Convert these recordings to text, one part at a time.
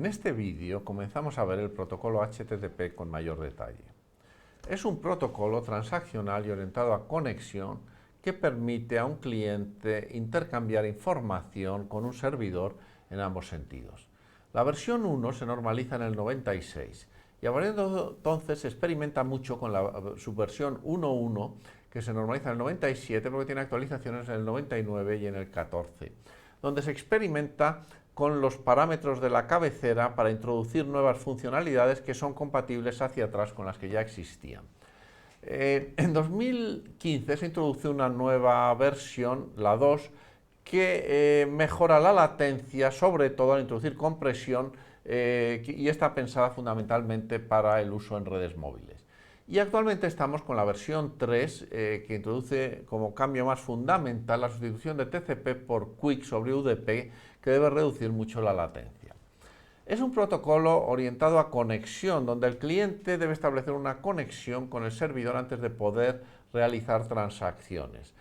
En este vídeo comenzamos a ver el protocolo HTTP con mayor detalle. Es un protocolo transaccional y orientado a conexión que permite a un cliente intercambiar información con un servidor en ambos sentidos. La versión 1 se normaliza en el 96 y a partir de entonces se experimenta mucho con la subversión 1.1 que se normaliza en el 97 porque tiene actualizaciones en el 99 y en el 14, donde se experimenta con los parámetros de la cabecera para introducir nuevas funcionalidades que son compatibles hacia atrás con las que ya existían. En 2015 se introduce una nueva versión, la 2, que mejora la latencia, sobre todo al introducir compresión, y está pensada fundamentalmente para el uso en redes móviles. Y actualmente estamos con la versión 3, que introduce como cambio más fundamental la sustitución de TCP por QUIC sobre UDP, que debe reducir mucho la latencia. Es un protocolo orientado a conexión, donde el cliente debe establecer una conexión con el servidor antes de poder realizar transacciones.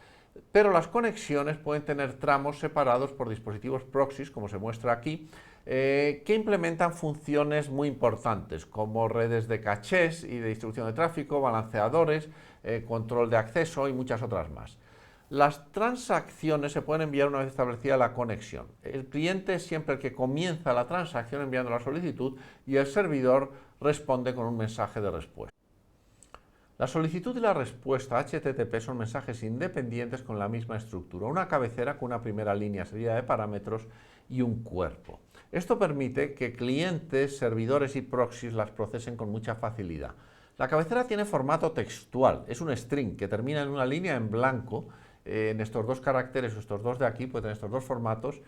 Pero las conexiones pueden tener tramos separados por dispositivos proxies, como se muestra aquí, que implementan funciones muy importantes, como redes de cachés y de distribución de tráfico, balanceadores, control de acceso y muchas otras más. Las transacciones se pueden enviar una vez establecida la conexión. El cliente es siempre el que comienza la transacción enviando la solicitud y el servidor responde con un mensaje de respuesta. La solicitud y la respuesta HTTP son mensajes independientes con la misma estructura, una cabecera con una primera línea seguida de parámetros y un cuerpo. Esto permite que clientes, servidores y proxies las procesen con mucha facilidad. La cabecera tiene formato textual, es un string que termina en una línea en blanco, en estos dos caracteres o estos dos de aquí, pueden tener estos dos formatos.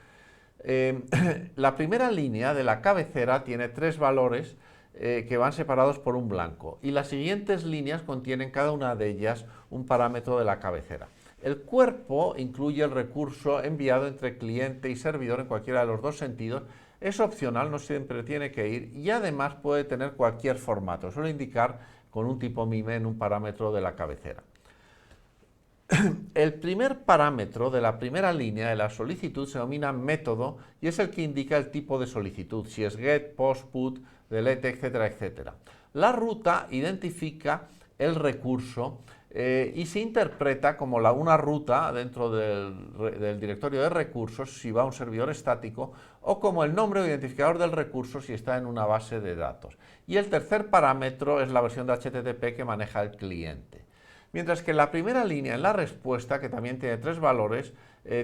La primera línea de la cabecera tiene tres valores que van separados por un blanco y las siguientes líneas contienen cada una de ellas un parámetro de la cabecera. El cuerpo incluye el recurso enviado entre cliente y servidor en cualquiera de los dos sentidos. Es opcional, no siempre tiene que ir y además puede tener cualquier formato. Suele indicar con un tipo MIME en un parámetro de la cabecera. El primer parámetro de la primera línea de la solicitud se denomina método y es el que indica el tipo de solicitud, si es GET, POST, PUT, DELETE, etcétera, etcétera. La ruta identifica el recurso y se interpreta como una ruta dentro del directorio de recursos si va a un servidor estático o como el nombre o identificador del recurso si está en una base de datos. Y el tercer parámetro es la versión de HTTP que maneja el cliente. Mientras que la primera línea en la respuesta, que también tiene tres valores,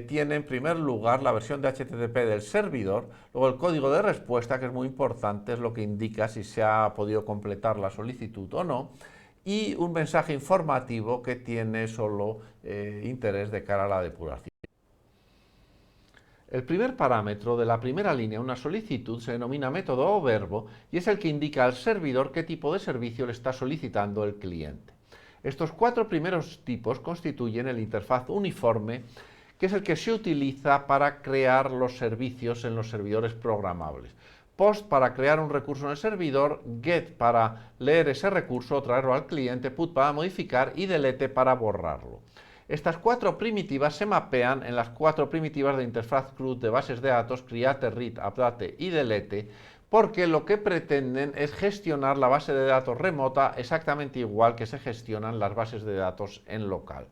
tiene en primer lugar la versión de HTTP del servidor, luego el código de respuesta, que es muy importante, es lo que indica si se ha podido completar la solicitud o no, y un mensaje informativo que tiene solo interés de cara a la depuración. El primer parámetro de la primera línea de una solicitud se denomina método o verbo y es el que indica al servidor qué tipo de servicio le está solicitando el cliente. Estos cuatro primeros tipos constituyen el interfaz uniforme, que es el que se utiliza para crear los servicios en los servidores programables. POST para crear un recurso en el servidor, GET para leer ese recurso o traerlo al cliente, PUT para modificar y DELETE para borrarlo. Estas cuatro primitivas se mapean en las cuatro primitivas de interfaz CRUD de bases de datos create, read, update y delete, porque lo que pretenden es gestionar la base de datos remota exactamente igual que se gestionan las bases de datos en local.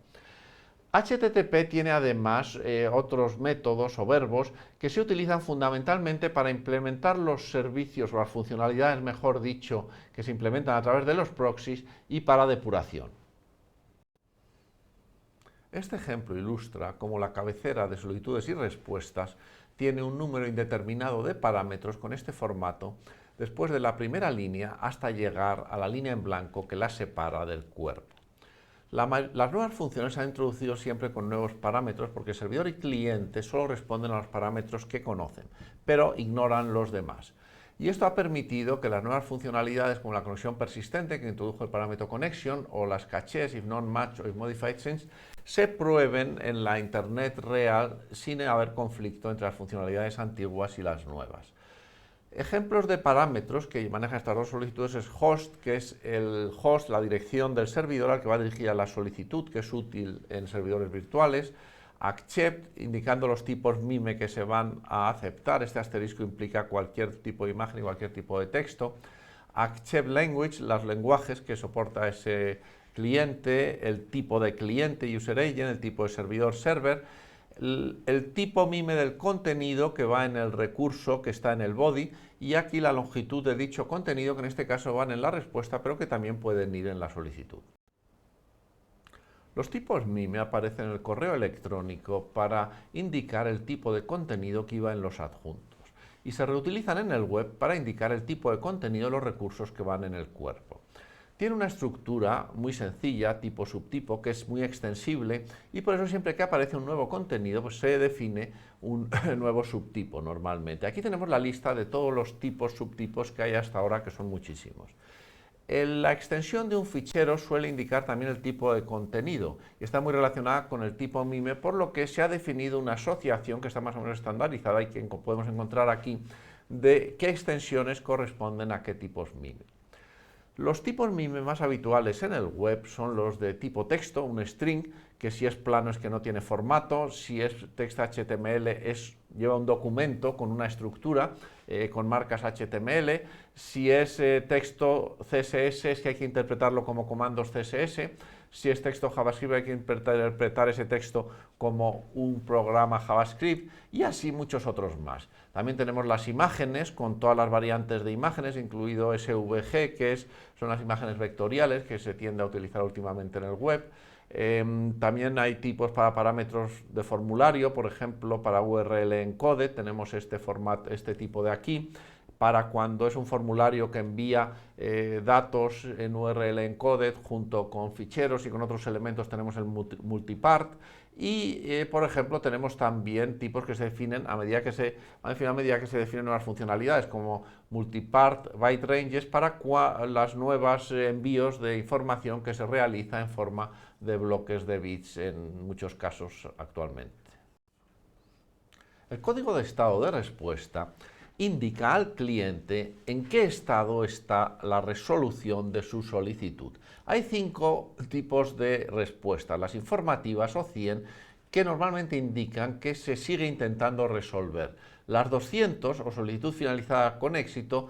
HTTP tiene además otros métodos o verbos que se utilizan fundamentalmente para implementar los servicios o las funcionalidades, mejor dicho, que se implementan a través de los proxies y para depuración. Este ejemplo ilustra cómo la cabecera de solicitudes y respuestas tiene un número indeterminado de parámetros con este formato después de la primera línea hasta llegar a la línea en blanco que la separa del cuerpo. Las nuevas funciones se han introducido siempre con nuevos parámetros porque servidor y cliente solo responden a los parámetros que conocen, pero ignoran los demás. Y esto ha permitido que las nuevas funcionalidades como la conexión persistente que introdujo el parámetro connection o las cachés if not match o if modified since se prueben en la internet real sin haber conflicto entre las funcionalidades antiguas y las nuevas. Ejemplos de parámetros que manejan estas dos solicitudes es host, que es el host, la dirección del servidor al que va dirigida la solicitud, que es útil en servidores virtuales. accept, indicando los tipos MIME que se van a aceptar. Este asterisco implica cualquier tipo de imagen y cualquier tipo de texto. Accept language, los lenguajes que soporta ese cliente, el tipo de cliente, user agent, el tipo de servidor, server, el tipo MIME del contenido que va en el recurso que está en el body, y aquí la longitud de dicho contenido, que en este caso van en la respuesta, pero que también pueden ir en la solicitud. Los tipos MIME aparecen en el correo electrónico para indicar el tipo de contenido que iba en los adjuntos y se reutilizan en el web para indicar el tipo de contenido de los recursos que van en el cuerpo. Tiene una estructura muy sencilla, tipo subtipo, que es muy extensible y por eso siempre que aparece un nuevo contenido pues se define un nuevo subtipo normalmente. Aquí tenemos la lista de todos los tipos, subtipos que hay hasta ahora, que son muchísimos. La extensión de un fichero suele indicar también el tipo de contenido y está muy relacionada con el tipo MIME, por lo que se ha definido una asociación que está más o menos estandarizada y que podemos encontrar aquí de qué extensiones corresponden a qué tipos MIME. Los tipos MIME más habituales en el web son los de tipo texto, un string, que si es plano es que no tiene formato, si es texto HTML lleva un documento con una estructura, con marcas HTML, si es texto CSS es que hay que interpretarlo como comandos CSS, si es texto JavaScript hay que interpretar ese texto como un programa JavaScript y así muchos otros más. También tenemos las imágenes con todas las variantes de imágenes, incluido SVG, que son las imágenes vectoriales que se tiende a utilizar últimamente en el web. También hay tipos para parámetros de formulario, por ejemplo, para URL encoded tenemos este tipo de aquí. Para cuando es un formulario que envía datos en URL encoded junto con ficheros y con otros elementos tenemos el multipart y por ejemplo tenemos también tipos que se definen a medida que se definen nuevas funcionalidades como multipart byte ranges para las nuevas envíos de información que se realiza en forma de bloques de bits en muchos casos actualmente. El código de estado de respuesta indica al cliente en qué estado está la resolución de su solicitud. Hay 5 tipos de respuestas, las informativas o 100, que normalmente indican que se sigue intentando resolver. Las 200 o solicitud finalizada con éxito,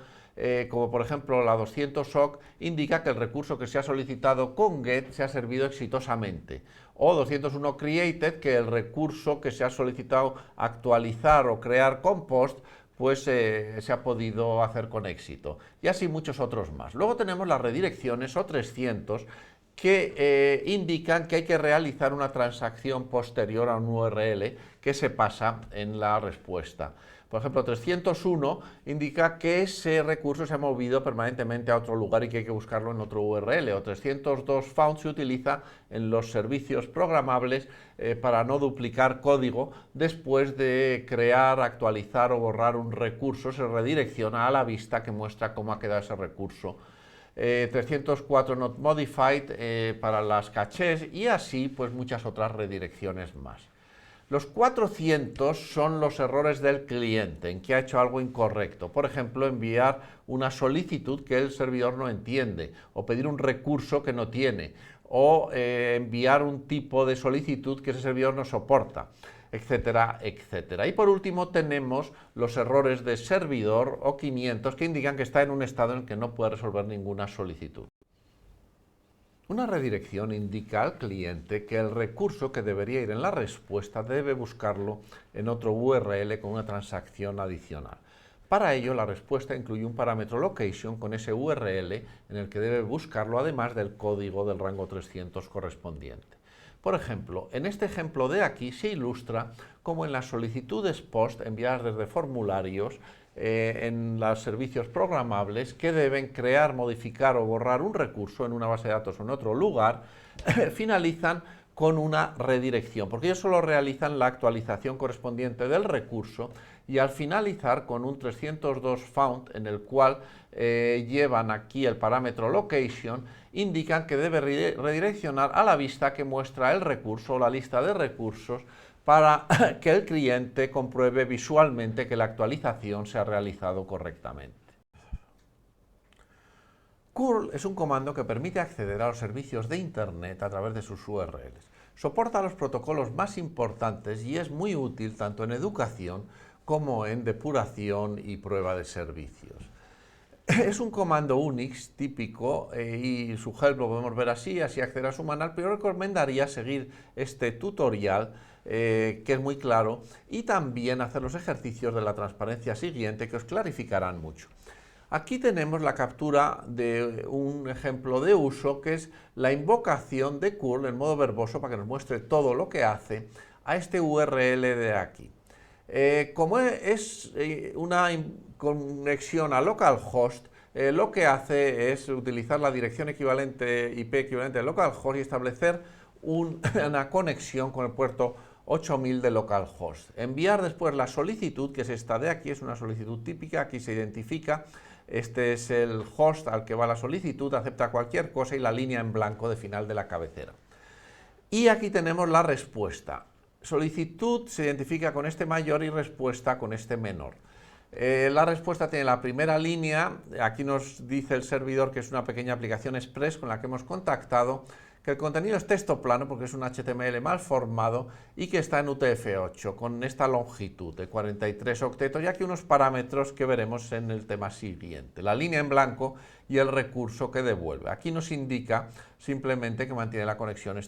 como por ejemplo la 200 SOC, indica que el recurso que se ha solicitado con GET se ha servido exitosamente. O 201 created, que el recurso que se ha solicitado actualizar o crear con POST pues se ha podido hacer con éxito. Y así muchos otros más. Luego tenemos las redirecciones o 300 que indican que hay que realizar una transacción posterior a un URL que se pasa en la respuesta. Por ejemplo, 301 indica que ese recurso se ha movido permanentemente a otro lugar y que hay que buscarlo en otro URL. O 302 found se utiliza en los servicios programables para no duplicar código. Después de crear, actualizar o borrar un recurso, se redirecciona a la vista que muestra cómo ha quedado ese recurso. 304 not modified para las cachés y así pues muchas otras redirecciones más. Los 400 son los errores del cliente, en que ha hecho algo incorrecto. Por ejemplo, enviar una solicitud que el servidor no entiende, o pedir un recurso que no tiene, o enviar un tipo de solicitud que ese servidor no soporta, etcétera, etcétera. Y por último tenemos los errores de servidor o 500 que indican que está en un estado en el que no puede resolver ninguna solicitud. Una redirección indica al cliente que el recurso que debería ir en la respuesta debe buscarlo en otro URL con una transacción adicional. Para ello, la respuesta incluye un parámetro location con ese URL en el que debe buscarlo, además del código del rango 300 correspondiente. Por ejemplo, en este ejemplo de aquí se ilustra cómo en las solicitudes POST enviadas desde formularios en los servicios programables que deben crear, modificar o borrar un recurso en una base de datos o en otro lugar, finalizan con una redirección, porque ellos solo realizan la actualización correspondiente del recurso y al finalizar con un 302 found en el cual llevan aquí el parámetro location, indican que debe redireccionar a la vista que muestra el recurso o la lista de recursos para que el cliente compruebe visualmente que la actualización se ha realizado correctamente. Curl es un comando que permite acceder a los servicios de Internet a través de sus URLs. soporta los protocolos más importantes y es muy útil tanto en educación como en depuración y prueba de servicios. Es un comando Unix típico y su help lo podemos ver así acceder a su manual, pero recomendaría seguir este tutorial que es muy claro y también hacer los ejercicios de la transparencia siguiente que os clarificarán mucho. Aquí tenemos la captura de un ejemplo de uso que es la invocación de curl en modo verboso para que nos muestre todo lo que hace a este URL de aquí. Como es una conexión a localhost, lo que hace es utilizar la dirección equivalente, IP equivalente de localhost y establecer una conexión con el puerto 8000 de localhost. Enviar después la solicitud, que es esta de aquí, es una solicitud típica, aquí se identifica, este es el host al que va la solicitud, acepta cualquier cosa y la línea en blanco de final de la cabecera. Y aquí tenemos la respuesta. Solicitud se identifica con este mayor y respuesta con este menor. La respuesta tiene la primera línea, aquí nos dice el servidor que es una pequeña aplicación express con la que hemos contactado, que el contenido es texto plano porque es un HTML mal formado y que está en UTF-8 con esta longitud de 43 octetos y aquí unos parámetros que veremos en el tema siguiente, la línea en blanco y el recurso que devuelve. Aquí nos indica simplemente que mantiene la conexión.